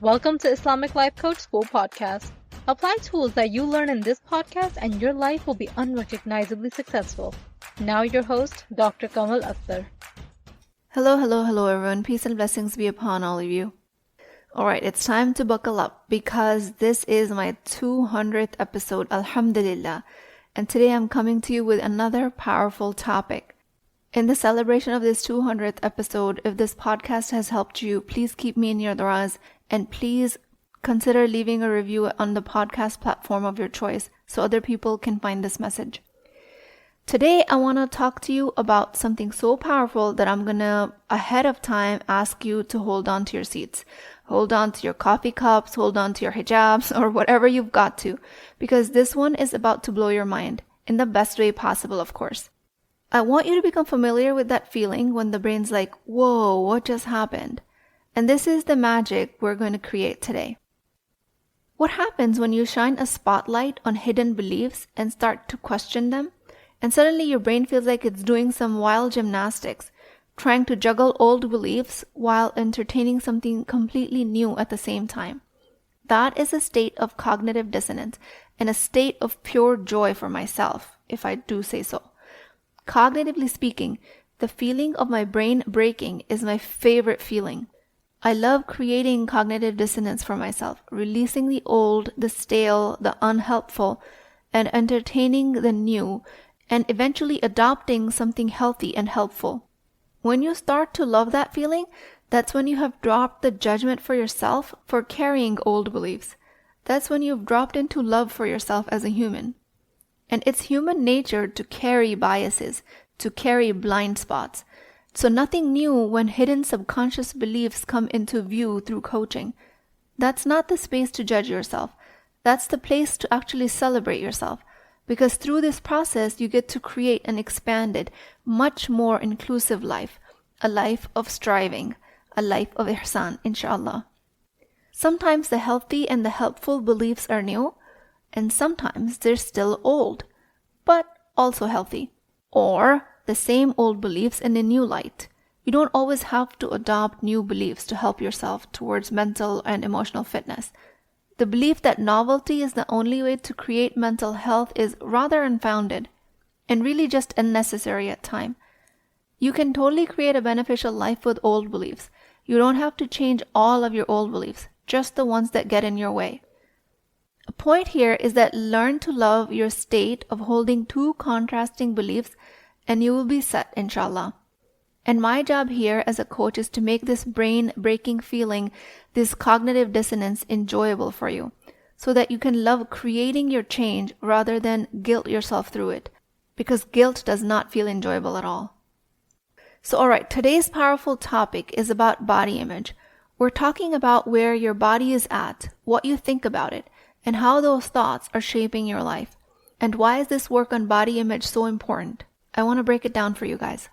Welcome to Islamic Life Coach School podcast. Apply tools that you learn in this podcast and your life will be unrecognizably successful. Now your host, Dr. Kamal Akhtar. Hello everyone. Peace and blessings be upon all of you. Alright, it's time to buckle up because this is my 200th episode, Alhamdulillah. And today I'm coming to you with another powerful topic. In the celebration of this 200th episode, if this podcast has helped you, please keep me in your du'as and please consider leaving a review on the podcast platform of your choice so other people can find this message. Today, I want to talk to you about something so powerful that I'm going to, ahead of time, ask you to hold on to your seats. Hold on to your coffee cups, hold on to your hijabs, or whatever you've got to, because this one is about to blow your mind, in the best way possible, of course. I want you to become familiar with that feeling when the brain's like, whoa, what just happened? And this is the magic we're going to create today. What happens when you shine a spotlight on hidden beliefs and start to question them? And suddenly your brain feels like it's doing some wild gymnastics, trying to juggle old beliefs while entertaining something completely new at the same time. That is a state of cognitive dissonance and a state of pure joy for myself, if I do say so. Cognitively speaking, the feeling of my brain breaking is my favorite feeling. I love creating cognitive dissonance for myself, releasing the old, the stale, the unhelpful, and entertaining the new, and eventually adopting something healthy and helpful. When you start to love that feeling, that's when you have dropped the judgment for yourself for carrying old beliefs. That's when you've dropped into love for yourself as a human. And it's human nature to carry biases, to carry blind spots. So nothing new when hidden subconscious beliefs come into view through coaching. That's not the space to judge yourself. That's the place to actually celebrate yourself. Because through this process, you get to create an expanded, much more inclusive life. A life of striving. A life of ihsan, inshallah. Sometimes the healthy and the helpful beliefs are new, and sometimes they're still old, but also healthy. Or the same old beliefs in a new light. You don't always have to adopt new beliefs to help yourself towards mental and emotional fitness. The belief that novelty is the only way to create mental health is rather unfounded and really just unnecessary at times. You can totally create a beneficial life with old beliefs. You don't have to change all of your old beliefs, just the ones that get in your way. A point here is that learn to love your state of holding two contrasting beliefs and you will be set, inshallah. And my job here as a coach is to make this brain-breaking feeling, this cognitive dissonance, enjoyable for you, so that you can love creating your change rather than guilt yourself through it, because guilt does not feel enjoyable at all. So alright, today's powerful topic is about body image. We're talking about where your body is at, what you think about it, and how those thoughts are shaping your life. And why is this work on body image so important? I want to break it down for you guys.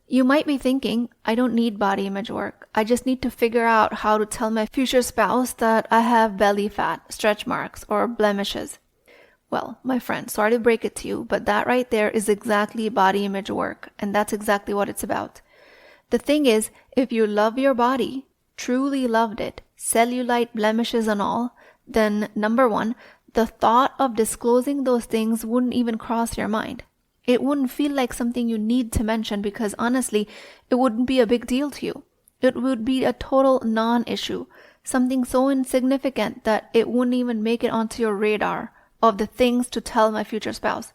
You might be thinking, I don't need body image work. I just need to figure out how to tell my future spouse that I have belly fat, stretch marks, or blemishes. Well, my friend, sorry to break it to you, but that right there is exactly body image work, and that's exactly what it's about. The thing is, if you love your body, truly loved it, cellulite, blemishes and all, then number one, the thought of disclosing those things wouldn't even cross your mind. It wouldn't feel like something you need to mention because honestly, it wouldn't be a big deal to you. It would be a total non-issue, something so insignificant that it wouldn't even make it onto your radar of the things to tell my future spouse.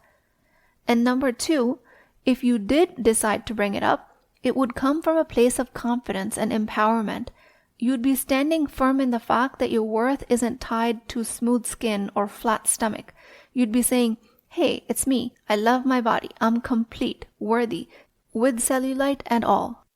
And number two, if you did decide to bring it up, it would come from a place of confidence and empowerment. You'd be standing firm in the fact that your worth isn't tied to smooth skin or flat stomach. You'd be saying, hey, it's me. I love my body. I'm complete, worthy, with cellulite and all.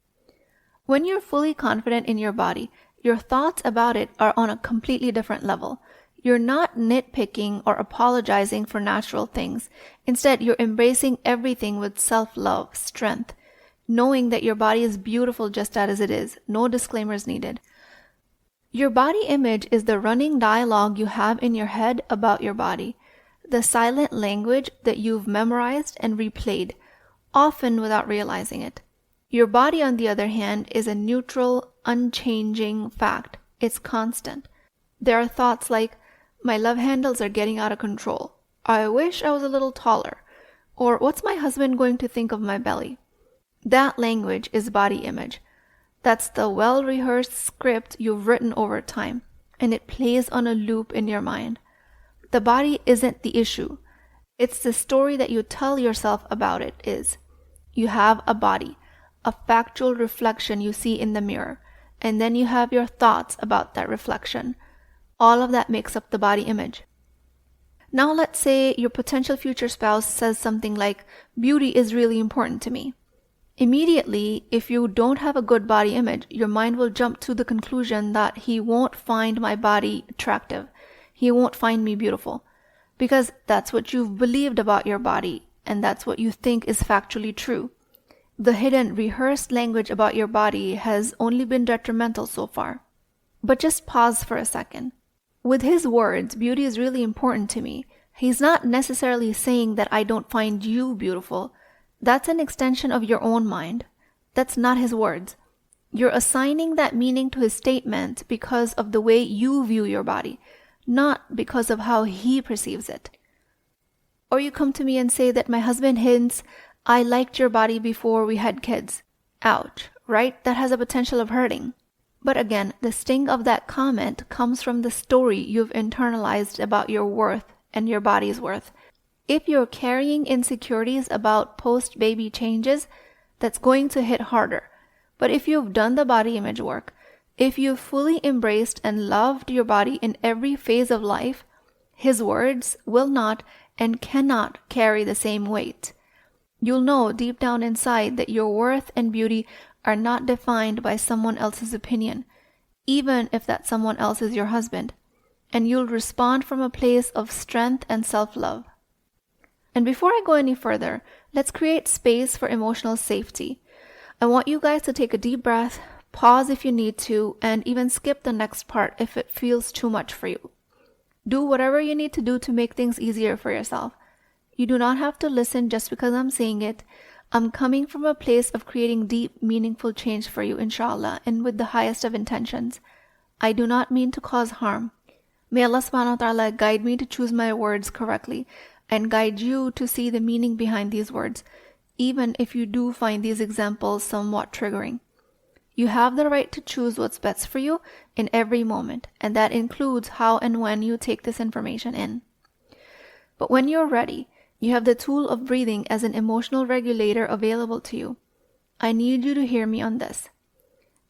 When you're fully confident in your body, your thoughts about it are on a completely different level. You're not nitpicking or apologizing for natural things. Instead, you're embracing everything with self-love, strength, knowing that your body is beautiful just as it is. No disclaimers needed. Your body image is the running dialogue you have in your head about your body, the silent language that you've memorized and replayed, often without realizing it. Your body, on the other hand, is a neutral, unchanging fact, It's constant. There are thoughts like, my love handles are getting out of control. I wish I was a little taller. Or what's my husband going to think of my belly? That language is body image. That's the well-rehearsed script you've written over time, and it plays on a loop in your mind. The body isn't the issue. It's the story that you tell yourself about it is. You have a body, a factual reflection you see in the mirror, and then you have your thoughts about that reflection. All of that makes up the body image. Now let's say your potential future spouse says something like, beauty is really important to me. Immediately, if you don't have a good body image, your mind will jump to the conclusion that he won't find my body attractive. He won't find me beautiful. Because that's what you've believed about your body, and that's what you think is factually true. The hidden, rehearsed language about your body has only been detrimental so far. But just pause for a second. With his words, beauty is really important to me. He's not necessarily saying that I don't find you beautiful. That's an extension of your own mind. That's not his words. You're assigning that meaning to his statement because of the way you view your body, not because of how he perceives it. Or you come to me and say that my husband hints, I liked your body before we had kids. Ouch, right? That has a potential of hurting. But again, the sting of that comment comes from the story you've internalized about your worth and your body's worth. If you're carrying insecurities about post-baby changes, that's going to hit harder. But if you've done the body image work, if you've fully embraced and loved your body in every phase of life, his words will not and cannot carry the same weight. You'll know deep down inside that your worth and beauty are not defined by someone else's opinion, even if that someone else is your husband. And you'll respond from a place of strength and self-love. And before I go any further, let's create space for emotional safety. I want you guys to take a deep breath, pause if you need to, and even skip the next part if it feels too much for you. Do whatever you need to do to make things easier for yourself. You do not have to listen just because I'm saying it. I'm coming from a place of creating deep, meaningful change for you, inshallah, and with the highest of intentions. I do not mean to cause harm. May Allah subhanahu wa ta'ala guide me to choose my words correctly and guide you to see the meaning behind these words, even if you do find these examples somewhat triggering. You have the right to choose what's best for you in every moment, and that includes how and when you take this information in. But when you're ready, you have the tool of breathing as an emotional regulator available to you. I need you to hear me on this.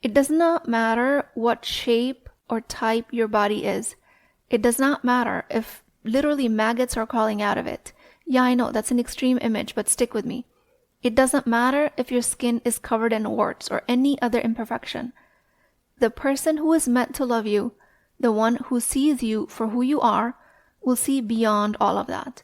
It does not matter what shape or type your body is. It does not matter if literally maggots are crawling out of it. Yeah, I know that's an extreme image, but stick with me. It doesn't matter if your skin is covered in warts or any other imperfection. The person who is meant to love you, the one who sees you for who you are, will see beyond all of that.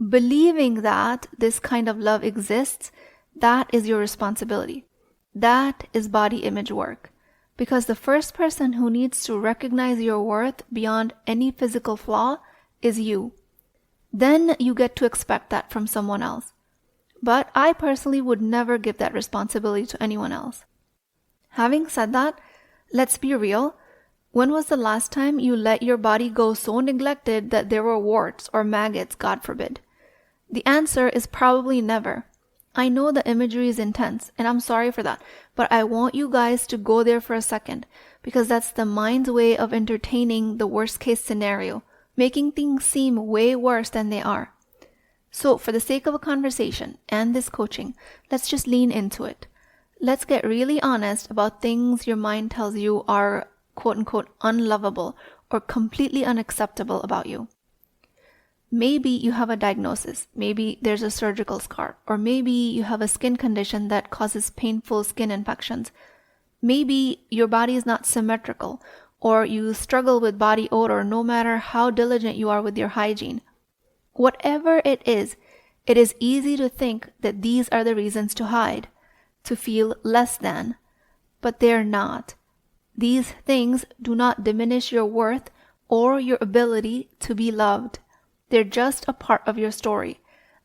Believing that this kind of love exists, that is your responsibility. That is body image work. Because the first person who needs to recognize your worth beyond any physical flaw is you. Then you get to expect that from someone else. But I personally would never give that responsibility to anyone else. Having said that, let's be real. When was the last time you let your body go so neglected that there were warts or maggots, God forbid? The answer is probably never. I know the imagery is intense, and I'm sorry for that, but I want you guys to go there for a second, because that's the mind's way of entertaining the worst case scenario, making things seem way worse than they are. So for the sake of a conversation and this coaching, let's just lean into it. Let's get really honest about things your mind tells you are quote-unquote unlovable or completely unacceptable about you. Maybe you have a diagnosis, maybe there's a surgical scar, or maybe you have a skin condition that causes painful skin infections. Maybe your body is not symmetrical, or you struggle with body odor no matter how diligent you are with your hygiene. Whatever it is easy to think that these are the reasons to hide, to feel less than, but they're not. These things do not diminish your worth or your ability to be loved. They're just a part of your story.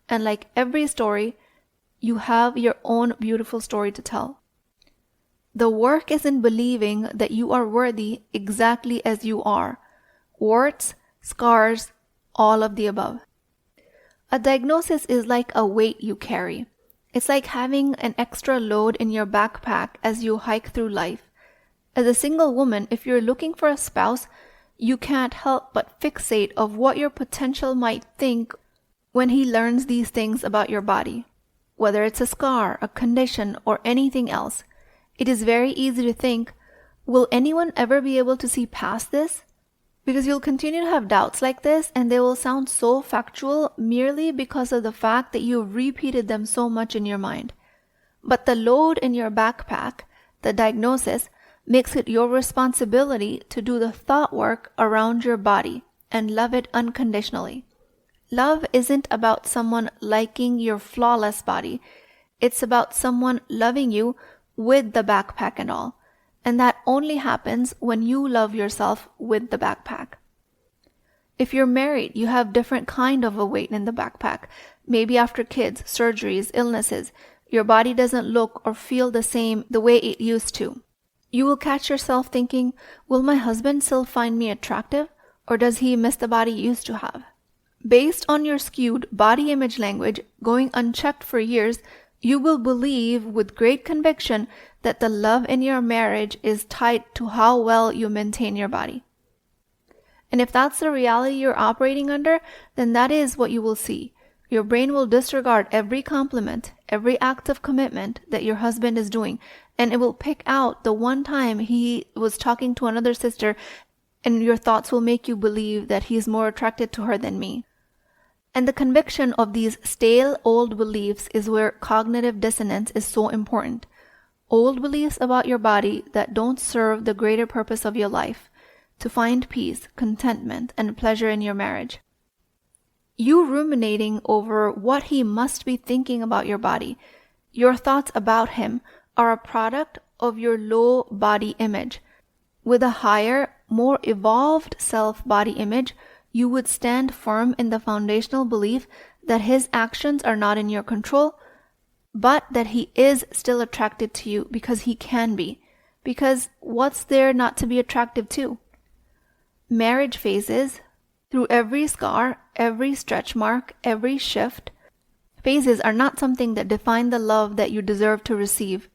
And like every story, you have your own beautiful story to tell. The work is in believing that you are worthy exactly as you are. Warts, scars, all of the above. A diagnosis is like a weight you carry. It's like having an extra load in your backpack as you hike through life. As a single woman, if you're looking for a spouse, you can't help but fixate of what your potential might think when he learns these things about your body. Whether it's a scar, a condition, or anything else, it is very easy to think, will anyone ever be able to see past this? Because you'll continue to have doubts like this, and they will sound so factual merely because of the fact that you've repeated them so much in your mind. But the load in your backpack, the diagnosis, makes it your responsibility to do the thought work around your body and love it unconditionally. Love isn't about someone liking your flawless body. It's about someone loving you with the backpack and all. And that only happens when you love yourself with the backpack. If you're married, you have different kind of a weight in the backpack. Maybe after kids, surgeries, illnesses, your body doesn't look or feel the same the way it used to. You will catch yourself thinking, will my husband still find me attractive? Or does he miss the body he used to have? Based on your skewed body image language going unchecked for years, you will believe with great conviction that the love in your marriage is tied to how well you maintain your body. And if that's the reality you're operating under, then that is what you will see. Your brain will disregard every compliment, every act of commitment that your husband is doing, and it will pick out the one time he was talking to another sister, and your thoughts will make you believe that he's more attracted to her than me. And the conviction of these stale old beliefs is where cognitive dissonance is so important. Old beliefs about your body that don't serve the greater purpose of your life, to find peace, contentment, and pleasure in your marriage. You ruminating over what he must be thinking about your body, your thoughts about him, are a product of your low body image. With a higher, more evolved self-body image, you would stand firm in the foundational belief that his actions are not in your control, but that he is still attracted to you because he can be. Because what's there not to be attractive to? Marriage phases, through every scar, every stretch mark, every shift, phases are not something that define the love that you deserve to receive.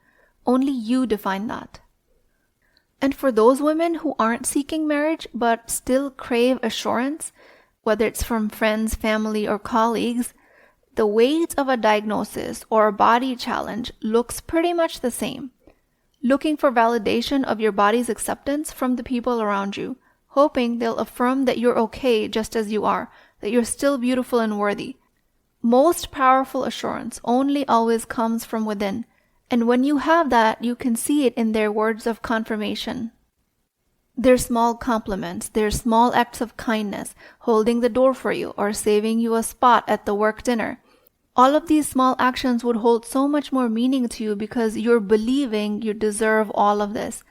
Only you define that. And for those women who aren't seeking marriage but still crave assurance, whether it's from friends, family, or colleagues, the weight of a diagnosis or a body challenge looks pretty much the same. Looking for validation of your body's acceptance from the people around you, hoping they'll affirm that you're okay just as you are, that you're still beautiful and worthy. Most powerful assurance only always comes from within. And when you have that, you can see it in their words of confirmation. Their small compliments, their small acts of kindness, holding the door for you, or saving you a spot at the work dinner. All of these small actions would hold so much more meaning to you because you're believing you deserve all of this.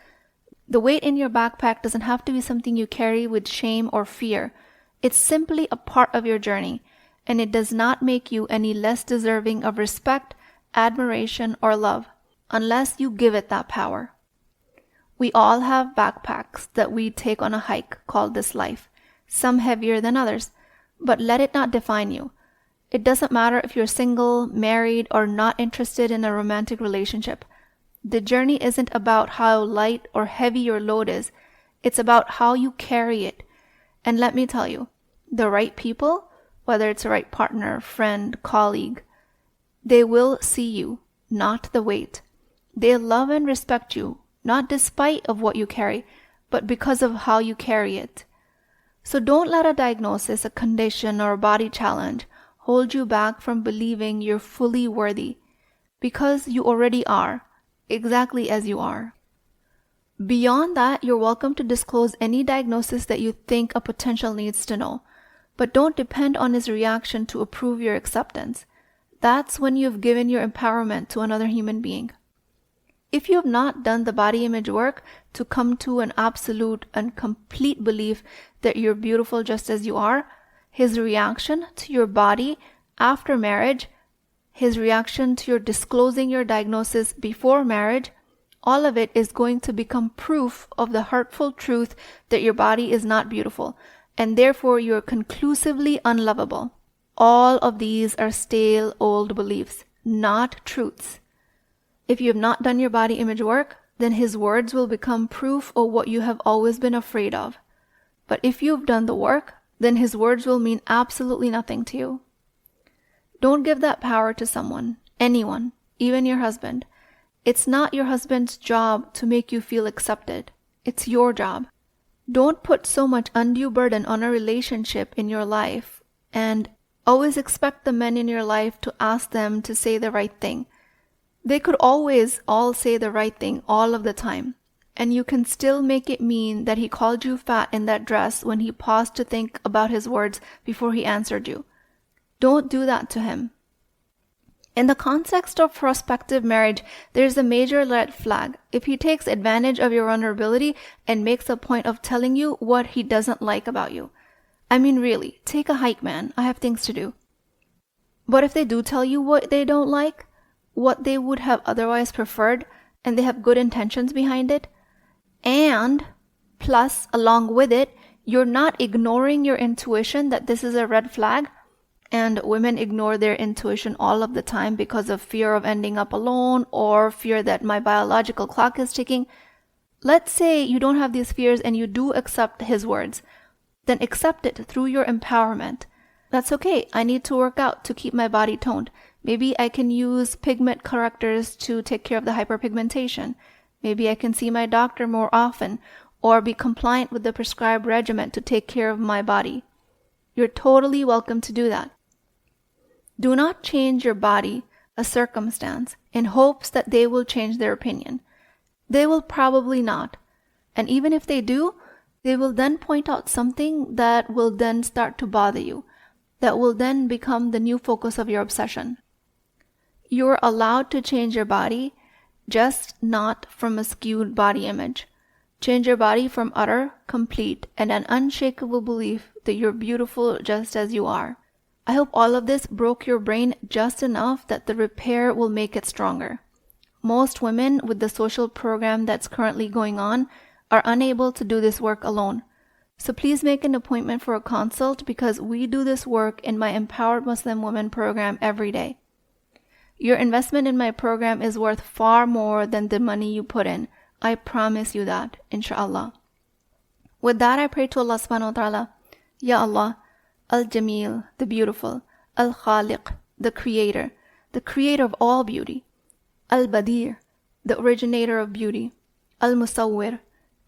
The weight in your backpack doesn't have to be something you carry with shame or fear. It's simply a part of your journey, and it does not make you any less deserving of respect, admiration, or love, unless you give it that power. We all have backpacks that we take on a hike called this life, some heavier than others, but let it not define you. It doesn't matter if you're single, married, or not interested in a romantic relationship. The journey isn't about how light or heavy your load is. It's about how you carry it. And let me tell you, the right people, whether it's the right partner, friend, colleague, they will see you, not the weight. They love and respect you, not despite of what you carry, but because of how you carry it. So don't let a diagnosis, a condition, or a body challenge hold you back from believing you're fully worthy, because you already are, exactly as you are. Beyond that, you're welcome to disclose any diagnosis that you think a potential needs to know, but don't depend on his reaction to approve your acceptance. That's when you've given your empowerment to another human being. If you have not done the body image work to come to an absolute and complete belief that you're beautiful just as you are, his reaction to your body after marriage, his reaction to your disclosing your diagnosis before marriage, all of it is going to become proof of the hurtful truth that your body is not beautiful, and therefore you're conclusively unlovable. All of these are stale old beliefs, not truths. If you have not done your body image work, then his words will become proof of what you have always been afraid of. But if you've done the work, then his words will mean absolutely nothing to you. Don't give that power to someone, anyone, even your husband. It's not your husband's job to make you feel accepted. It's your job. Don't put so much undue burden on a relationship in your life and always expect the men in your life to ask them to say the right thing. They could always all say the right thing all of the time, and you can still make it mean that he called you fat in that dress when he paused to think about his words before he answered you. Don't do that to him. In the context of prospective marriage, there's a major red flag if he takes advantage of your vulnerability and makes a point of telling you what he doesn't like about you. I mean, really, take a hike, man. I have things to do. But if they do tell you what they don't like, what they would have otherwise preferred, and they have good intentions behind it, and plus, along with it, you're not ignoring your intuition that this is a red flag, and women ignore their intuition all of the time because of fear of ending up alone or fear that my biological clock is ticking. Let's say you don't have these fears and you do accept his words. Then accept it through your empowerment. That's okay. I need to work out to keep my body toned. Maybe I can use pigment correctors to take care of the hyperpigmentation. Maybe I can see my doctor more often or be compliant with the prescribed regimen to take care of my body. You're totally welcome to do that. Do not change your body, a circumstance, in hopes that they will change their opinion. They will probably not. And even if they do, they will then point out something that will then start to bother you, that will then become the new focus of your obsession. You're allowed to change your body, just not from a skewed body image. Change your body from utter, complete, and an unshakable belief that you're beautiful just as you are. I hope all of this broke your brain just enough that the repair will make it stronger. Most women with the social program that's currently going on are unable to do this work alone. So please make an appointment for a consult because we do this work in my Empowered Muslim Women program every day. Your investment in my program is worth far more than the money you put in. I promise you that, inshallah. With that, I pray to Allah subhanahu wa ta'ala, Ya Allah, Al-Jamil, the beautiful, Al-Khaliq, the creator of all beauty, Al-Badir, the originator of beauty, Al-Musawwir,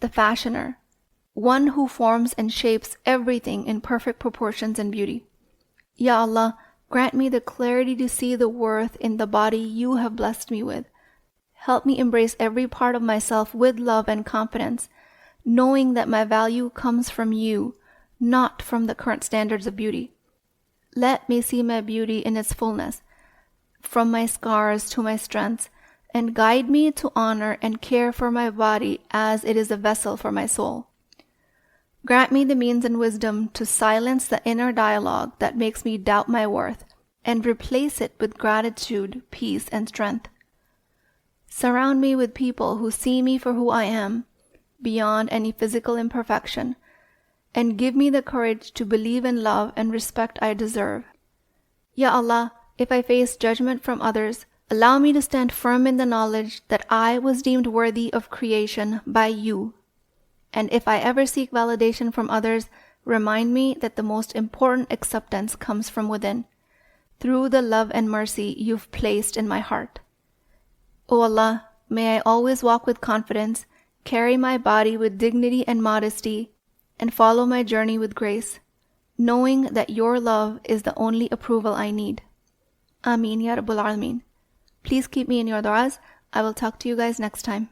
the fashioner, one who forms and shapes everything in perfect proportions and beauty. Ya Allah, grant me the clarity to see the worth in the body you have blessed me with. Help me embrace every part of myself with love and confidence, knowing that my value comes from you, not from the current standards of beauty. Let me see my beauty in its fullness, from my scars to my strengths, and guide me to honor and care for my body as it is a vessel for my soul. Grant me the means and wisdom to silence the inner dialogue that makes me doubt my worth, and replace it with gratitude, peace, and strength. Surround me with people who see me for who I am, beyond any physical imperfection, and give me the courage to believe in love and respect I deserve. Ya Allah, if I face judgment from others, allow me to stand firm in the knowledge that I was deemed worthy of creation by you. And if I ever seek validation from others, remind me that the most important acceptance comes from within, through the love and mercy you've placed in my heart. O Allah, may I always walk with confidence, carry my body with dignity and modesty, and follow my journey with grace, knowing that your love is the only approval I need. Ameen Ya Rabbul Alameen. Please keep me in your du'as. I will talk to you guys next time.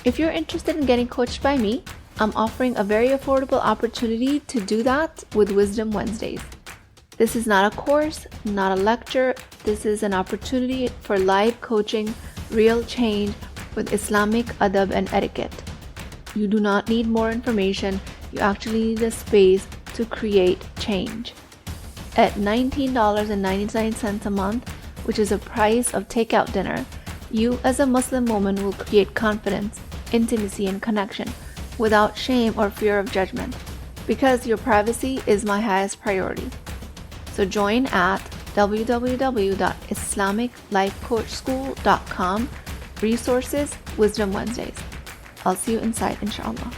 If you're interested in getting coached by me, I'm offering a very affordable opportunity to do that with Wisdom Wednesdays. This is not a course, not a lecture. This is an opportunity for live coaching, real change with Islamic adab and etiquette. You do not need more information. You actually need a space to create change. At $19.99 a month, which is the price of takeout dinner, You as a Muslim woman will create confidence, intimacy, and connection without shame or fear of judgment, because your privacy is my highest priority. So join at www.islamiclifecoachschool.com. Resources, Wisdom Wednesdays. I'll see you inside, inshallah.